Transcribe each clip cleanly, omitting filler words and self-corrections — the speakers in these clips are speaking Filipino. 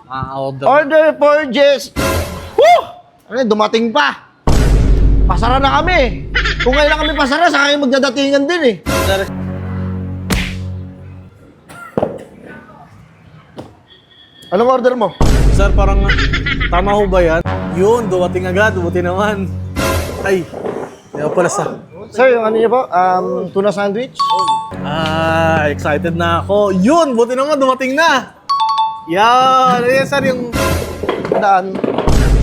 Order. Order for Jess. Woo! Ano, dumating pa. Pasara na kami. Kung kailan kami pasara, saka kayo magdadatingan din eh. Sir, Anong order mo? sir, parang tama ho ba yan? Yun, dumating agad, buti naman. Ay, hindi pala sa... Sir, yung ano niyo po? Tuna sandwich? Excited na ako. Yun, buti naman, dumating na. Yan, ayan sir, yung... Daan.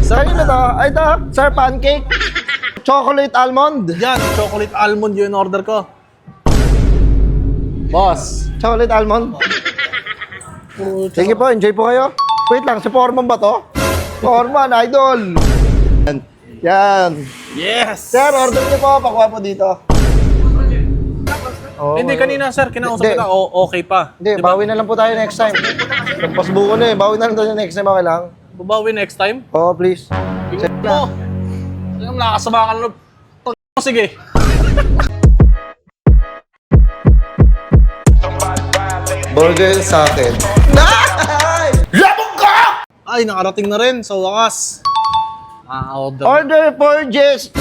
Sir, Kanina to? Ay ito, sir, pancake. Chocolate almond. yan, chocolate almond yun order ko. Boss. Chocolate almond. Sige po, enjoy po kayo. Wait lang, si Foreman ba to? Foreman, idol. Yan. Yes! Sir, order niyo po. Pakuha po dito. Oh, Hindi, kanina sir, kinausap Hindi. kita, okay pa. Hindi, Diba? bawi na lang po tayo next time. Nagpasbuko na eh. Bawi na lang tayo next time. Okay lang? Babawi next time? Oo, please. Tingnan mo. Tingnan mo, nakakasama ka na. Sige. Burger sa akin. Labog ka! Ay, nakarating na rin sa wakas. Order. Order for Jess.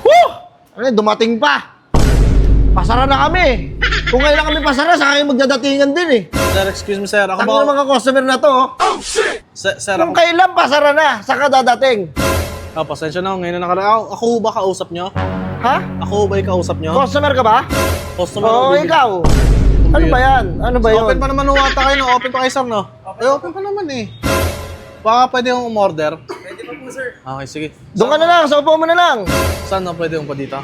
Woo! Ano, dumating pa. Pasara na kami. Kung kailan kami pasara, saka kayo magdadatingan din eh. Sir, excuse me sir. Ako Ang ba? mga customer na to, oh. Sir, Kung ako. kailan pasara na, saka dadating. Pasensya na. Ngayon na nakaraan. Ako ba kausap nyo? Ha? Ako ba yung kausap nyo? Customer ka ba? Customer Oo, o bibili? ikaw. Ano ba yan? Ano ba yun? Open pa naman wata kayo, no? Open pa kayo, sir, no? Ay, open pa naman eh. Baka pwede yung umorder. Pwede pa po, sir. Okay, sige. Doon ka na lang, sa upo mo na lang. Saan na pwede yung pa dito?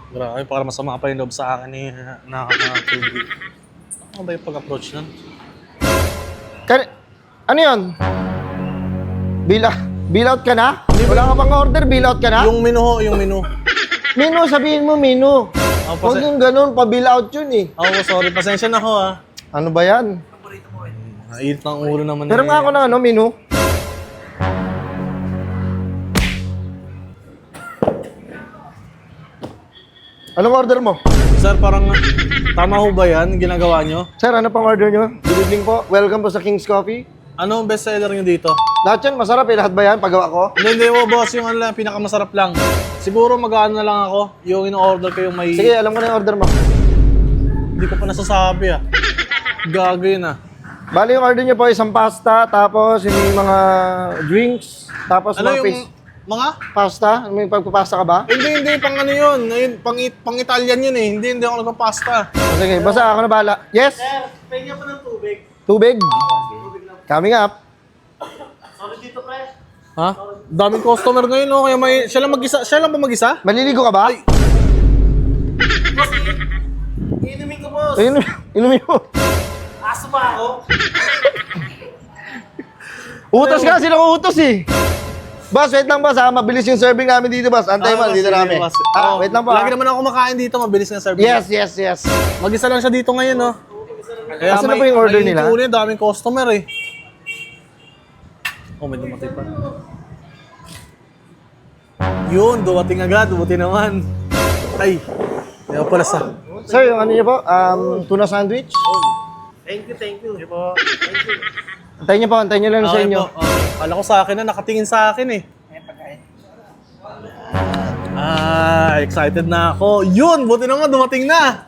Grabe, para masama pa yung loob sa akin eh. Nakaka-tubig. Ano ba yung pag-approach nun? Ano yun? Bill out ka na? Wala ka pang order, bill out ka na? Yung menu ho, yung menu. Menu, sabihin mo menu. Huwag yung ganun, pa-bill out yun eh. Sorry, pasensya na ho ah. Ano ba yan? Naiit ng ulo naman Pero nga ako ng ano, menu. Anong order mo? Sir, parang tama ho ba yan, ginagawa nyo? Sir, ano pang order nyo? Good evening po. Welcome po sa King's Coffee. Ano ang best seller nyo dito? Lahat yan, masarap eh. Lahat ba yan? Pagawa ko? Hindi ho, boss, yung ano lang, pinakamasarap lang. Siguro mag-ano na lang ako, yung in-order ko yung may... Sige, alam ko na yung order mo. Hindi ko pa nasasabi ah. Gago yun ah. Bali yung order nyo po, isang pasta, tapos yung mga drinks, tapos Ano mga yung mga? pasta. May pagpapasta ka ba? Hindi, pang ano yun. Ayun, pang Italian yun eh. Hindi ako nagpapasta. Sige, basta ako na bahala. Yes? Sir, pwede pa ng tubig. Tubig? Coming up. Sorry dito, pre. Ha? Daming customer ngayon, no? Kaya may... Siya lang mag-isa? Siya lang ba mag-isa? Maliligo ka ba? Inumin ko, boss. Inumin mo. Aso ba ako? Utos ka, sila ko utos eh. Boss, wait lang boss ha. Mabilis yung serving namin dito boss. Antay mo, dito namin. Wait lang po Lagi ha. naman ako kumakain dito, mabilis na service. Yes. Mag-isa lang siya dito ngayon, no? Kaya Asan na po yung order nila? May daming customer eh. Oh, may dumating pa. Yun, dumating agad, buti naman. Ay, hindi pala sa... Sir, yung ano niyo po, tuna sandwich. Thank you. Thank you po. Antayin niyo lang sa inyo. Kala ko sa akin na, nakatingin sa akin eh. Excited na ako. Yun, buti naman, dumating na.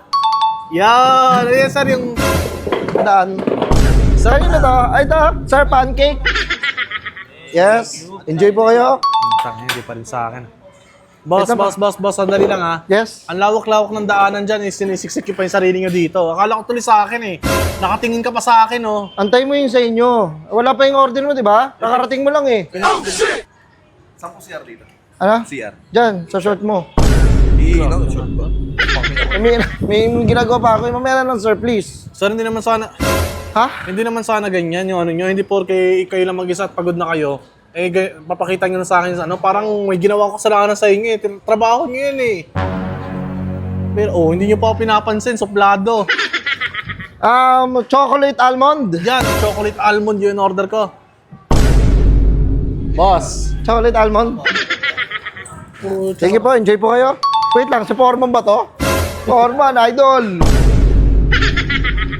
Yan, ayan sir, yung... Daan. Kanina to? Ay ito, sir, pancake. Yes. Enjoy po kayo. Hindi pa rin sa akin. Boss, sandali lang ha. Yes. Ang lawak-lawak ng daanan dyan, sinisiksik pa yung sarili nyo dito. Akala ko tuloy sa akin eh. Nakatingin ka pa sa akin oh. Antay mo yun sa inyo. Wala pa yung order mo, di ba? Kakarating mo lang eh. Saan po CR dito? Ano? CR. Diyan, sa short mo. Ikaw, short ba? May ginagawa pa ako. Mamaya na lang, sir, please. Sir, hindi naman sana ganyan yung ano nyo. Hindi porke kayo lang mag-isa at pagod na kayo. Papakita nyo na sa akin ano, parang may ginawa ko kasalanan sa inyo eh. Trabaho nyo yun eh. Pero hindi nyo pa ako pinapansin, suplado. Chocolate almond. Yan, chocolate almond yung order ko. Boss. Chocolate almond. Sige po, enjoy po kayo. Wait lang, si Foreman ba to? Foreman, idol.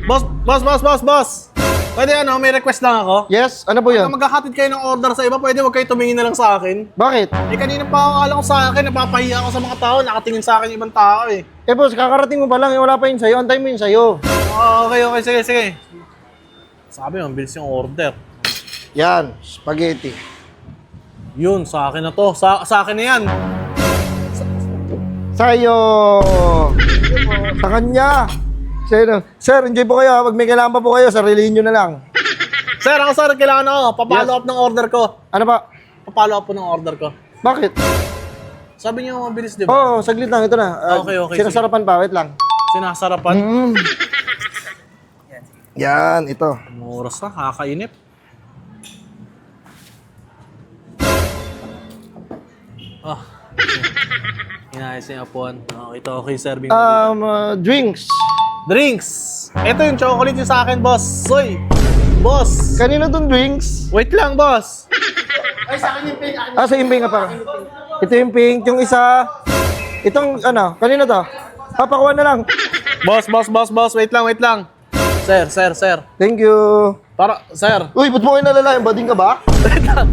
Boss! Pwede ano, may request lang ako. Yes, ano po yun? Kung magkakatid kayo ng order sa iba, pwede wag kayo tumingin na lang sa akin. Bakit? Eh, kanina pa ako alam ko sa akin, napapahiya ako sa mga tao, nakatingin sa akin yung ibang tao eh. Eh boss, kakarating mo pa lang, wala pa yun sa'yo. Antay mo yun sa'yo. Okay, sige, sige. Sabi mo, bilis yung order. Yan, spaghetti. Yun, sa akin na to. Sa akin na yan. Sa'yo! Sa kanya! Sir, enjoy po kayo. Pag may kailangan pa po kayo, sarilihin nyo na lang. Sir, ako sir, kailangan ako. Papalo Yes. up ng order ko. Ano ba? Papalo up po ng order ko. Bakit? Sabi niyo mabilis, di ba? Oo, saglit lang. Ito na. Okay, Sinasarapan pa. Wait lang. Sinasarapan. Yan, ito. Anong oras na? Kakainip. Ah. Inayos niya upuan. Okay, serving. Drinks. Drinks! Ito yung chocolate yung sa akin, boss. Soy! Boss! Kanino tong drinks? Wait lang, boss! Sa yung pink pa. Ito yung pink. Yung isa. Itong, kanino to? Papakuha na lang. Boss! Wait lang. Sir. Thank you. Para, sir. Uy, ba't mo kayo nalala? Bading ka ba? Wait lang.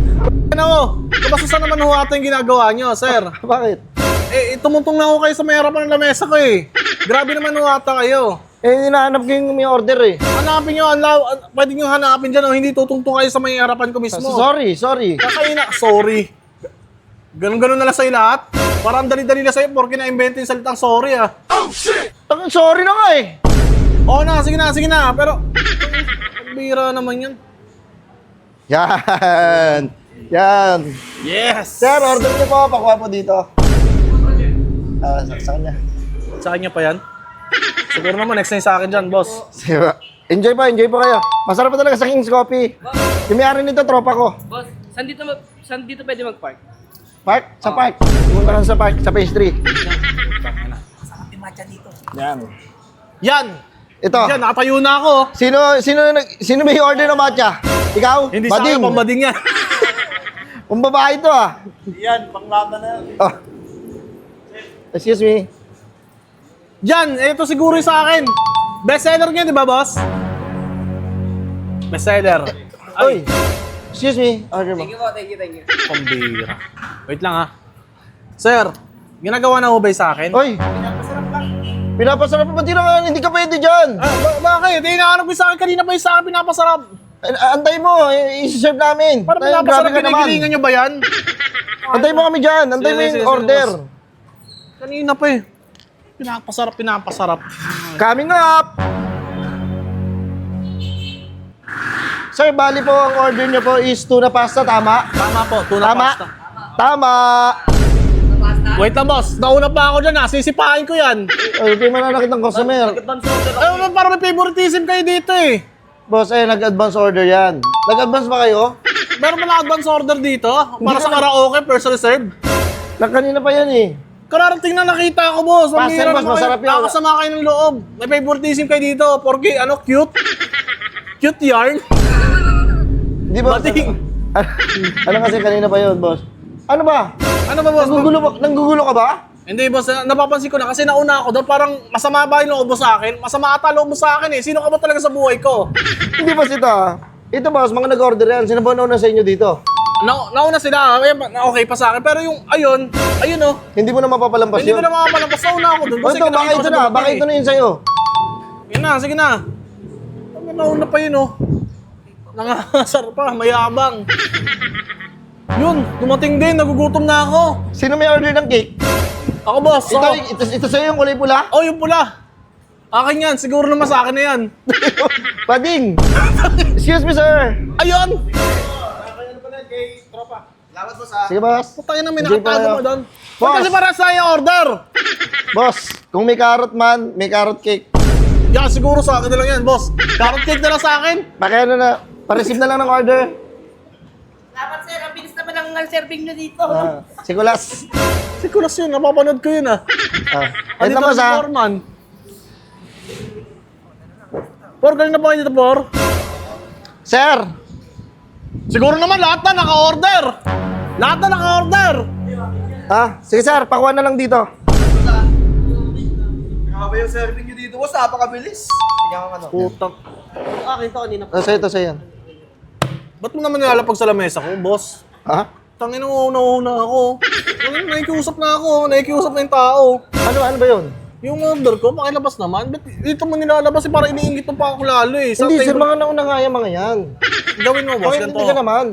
Ano mo? Kabasusan naman ho ata yung ginagawa nyo, sir. Bakit? Eh, tumutong na ako kayo sa may harapan ng lamesa ko eh. Grabe naman ho ata kayo. Eh, hinahanap ko yung may order eh. Hanapin nyo, pwede nyo hanapin dyan o hindi tutungtong kayo sa may harapan ko mismo. Sorry. Kakaina, sorry. Ganun na lang sa'yo lahat. Parang dali-dali na sa'yo porque na-invento yung salitang sorry ah. Sorry na nga eh. Oo na, sige na. Pero, ang bira naman yun. Yan. Yes! Sir, order niyo po. Pakuha po dito. Sa kanya. Sa kanya pa yan? Siguro naman, next time sa akin dyan, boss. Enjoy po kayo. Masarap pa talaga sa King's Coffee. Yung may-ari nito, tropa ko. Boss, saan dito pwede mag-park? Park? Sa park. Pumunta lang sa park, sa phase 3. Sarap yung matcha dito. Yan! Ito. Yan, nakatayo na ako. Sino may order ng matcha? Ikaw? Hindi sa akin, pambading yan. Pambabae ito ah. Yan, panglaba na yan. Oh. Excuse me. Yan, ito siguro yung sa akin. Bestseller niya, di ba, boss? Bestseller. Oy. Excuse me. Order mo. Thank you. Pambira. Wait lang ha. Sir, ginagawa na ho ba yung sa akin? Oy. Pinapasarap pa ba hindi ka pwede dyan? Bakit? Eh, inaanap ko sa akin kanina pa yung sa akin pinapasarap. Antay mo, i-serve namin. Para Tayo, pinapasarap, grabe ka naman. pinigilingan nyo ba yan? Antay mo kami dyan. Antay mo Sige, yung order. boss. Kanina pa eh. Pinapasarap. Coming up! Sir, bali po ang order niyo po is tuna pasta, tama? Tama po, tuna Tama? pasta. Tama! Wait lang, boss. Nauna pa ako dyan ha. Sisipain ko yan. Ay, hindi mananakit ng customer. Para may favoritism kayo dito eh. Boss, nag-advance order yan. Nag-advance ba kayo? Meron ba na-advance order dito? Para sa karaoke, personal serve? Kanina pa yan eh. Kararating na nakita ko, boss. Pastel, Mamira boss, naman masarap kayo. yun. Nakasama kayo ng loob. May favoritism kayo dito. Porque, cute? Cute yarn? Di ba? Bating. Ano kasi kanina pa yun, boss? Ano ba? Ano ba, boss? Nanggugulo ka ba? Hindi, boss. Napapansin ko na kasi nauna ako doon. Parang masama ba yung loob mo sa akin? Masama ata loob mo sa akin eh. Sino ka ba talaga sa buhay ko? Hindi boss ito ah. Ito boss, mga nag-order yan. Sino ba nauna sa inyo dito? Nauna sila. Okay pa sa akin. Pero yung, ayun oh. Hindi mo na mapapalampas Hindi yun. ko na makapalampas. Nauna ako doon. Ito, baka ito na. Baka ito na yun sa'yo. Yun na, sige na. Nauna pa yun oh. Nangasar pa, mayabang. Yun, dumating din. Nagugutom na ako. Sino may order ng cake? Ako, boss. Ito sa'yo yung kulay pula? Oh, yung pula. Akin yan. Siguro naman sa akin na yan. Pading! Excuse me, sir! Ayun! Salamat po sa... Sige, boss. Putangin na may Enjoy po nakatago kayo. mo doon. Boss. Kasi para sa iyo order. Boss, kung may carrot man, may carrot cake. Yan, siguro sa akin na lang yan, boss. Carrot cake na lang sa akin. Pakiano na, pa-receive na lang ng order. Dapat sir, ang bilis naman ang serving nyo dito. Sikulas. Si Kulas yun, napapanood ko yun ah. Wait Andito lang, boss, si ha? Foreman. Por, galing na ba kayo dito, Por? Sir! Siguro naman lahat na naka-order. Lahat na naka-order. Sige, sir, pakuha na lang dito. Grabe yung serving nyo dito, boss. Napakabilis. Tingnan ko ano. Putang. Akin to, kanina. Sa'yo, sa'yo yan. Ba't mo naman nilalapag sa lamesa ko, boss? Ha? Tangin mo, una ako. Nakikiusap na ako, nakikiusap na yung tao. Ano ba yun? Yung order ko, pakilabas naman. Ba't dito mo nilalabas para iniingit mo pa ako lalo eh. Sa Hindi, sir, table- mga nauna nga yan, mga yan. Gawin mo, boss, Okay, ganito. hindi ka naman.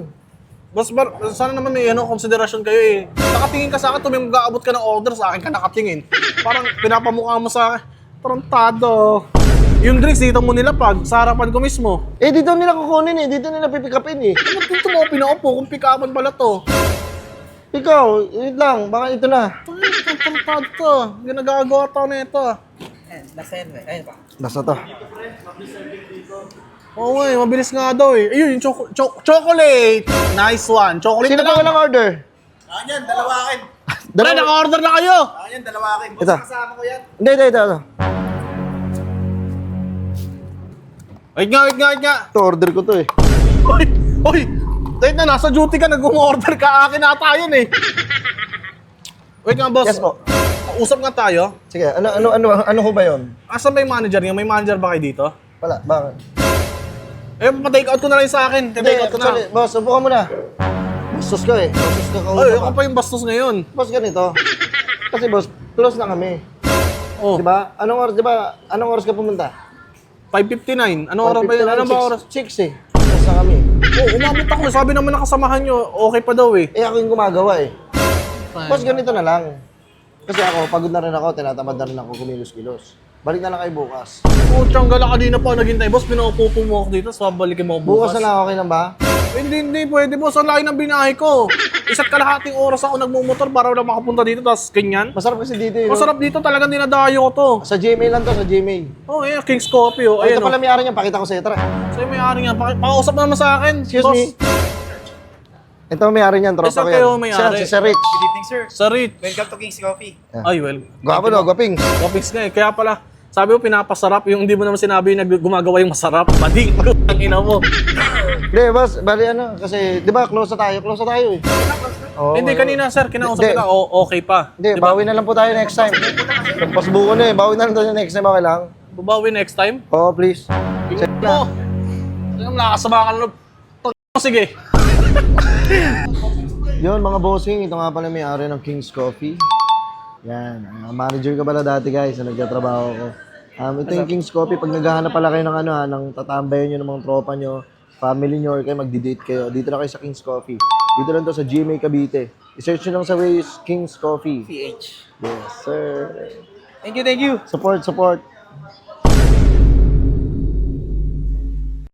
Boss, sana naman may konsiderasyon kayo eh. Nakatingin ka sa akin, tuwing mag-aabot ka ng order, sa akin ka nakatingin. Parang pinapamukha mo sa akin, tarantado. Yung drinks, dito mo nilapag, sa harapan ko mismo. Eh, dito nila kukunin eh. Dito nila pipikapin eh. Ba't dito mo pinaupo kung pick-upan pala to? Ikaw, wait lang. Baka ito na. Tarantado to. Hindi nagagawa to na ito. Ayan, nasa yan. Ayun pa. Nasa to. Oo eh, mabilis nga daw eh. Ayun, yung chocolate. Nice one. Chocolate Sino na pa lang. walang order? Ayan, dalawa akin. Pre, naka-order na kayo. Ayan, dalawa akin. Boss, Ito. kasama ko yan. Hindi, ito. Wait nga. Ito, order ko to eh. Hoy! Wait na, nasa duty ka, nag-order ka. Akin ata yun eh. Wait nga, boss. Yes po. Usap nga tayo. Sige, ano ho ba yun? Asan ba yung manager niya? May manager ba kayo dito? Wala, bakit? Eh, pa-take out ko na rin sa akin. Hindi, Take out ko na. actually, boss, upo ka muna. Bastos ka eh. Bastos ka kausap Ay, ka. ako pa yung bastos ngayon. Boss, ganito. Kasi boss, close na kami. Oh, Di ba? Anong oras ka pumunta? 5:59. Anong oras ba yun? Ano ba oras? 6 eh. Close na kami. Oh, umabot ako. Sabi naman ng kasamahan nyo, okay pa daw eh. Eh, ako yung gumagawa eh. Boss, ganito na lang. Kasi ako, pagod na rin ako, tinatamad na rin ako kumilos-kilos. Balik na lang kayo bukas. Oh, tiyangga kanina pa naghintay. Boss, pinaupupo mo ako dito. So, balikin mo ako Bukas bukas. na lang, okay lang ba? Hindi pwede boss. Ang laki ng binahe ko. Isa't kalahating oras ako nagmumotor para lang makapunta dito. Tapos ganyan. Masarap kasi dito eh. no? Masarap dito. Talagang dinadayo ko to. Sa GMA lang to, sa GMA. Oh, eh, King's Coffee. Oh, Ito ayan. pala may-ari niyan, pakita ko sa'yo. Tara. Sa'yo may-ari nga. Pakausap naman sa akin. Excuse boss. me. Ito ang may-ari niyan, tropa Isa ko kayo yan. may-ari. Si Sir Rich. Good evening, sir. Sa Rich. Welcome to King's Coffee. Ay, well. Gwapo no, gwaping. Topics nga eh. Kaya pala, sabi mo pinapasarap. Yung hindi mo naman sinabi na gumagawa yung masarap. Mali. Ang ina mo. Hindi, boss, bali ano, kasi, di ba, close na tayo eh. Oo, Hindi, ngayon. kanina sir, kinausap Hindi. kita. Okay pa. Hindi, bawi na lang po tayo next time. Pasbuko na eh, bawi na lang tayo next time, okay lang? Babawi next time. Oo, please. Tingnan mo. Tingnan mo, nakakasama ka na. Sige. Yun, mga bossing, ito nga pala may-ari ng King's Coffee. Yan, manager ka pala dati guys, na nagtatrabaho ko. Ito yung King's Coffee, pag naghahanap pala kayo ng ano ha, ng tatambayan nyo ng mga tropa nyo, family nyo, or kayo magdi-date kayo, dito na kayo sa King's Coffee. Dito lang to sa GMA Cavite. I-search nyo lang sa Waze, King's Coffee. PH. Yes, sir. Thank you. Support.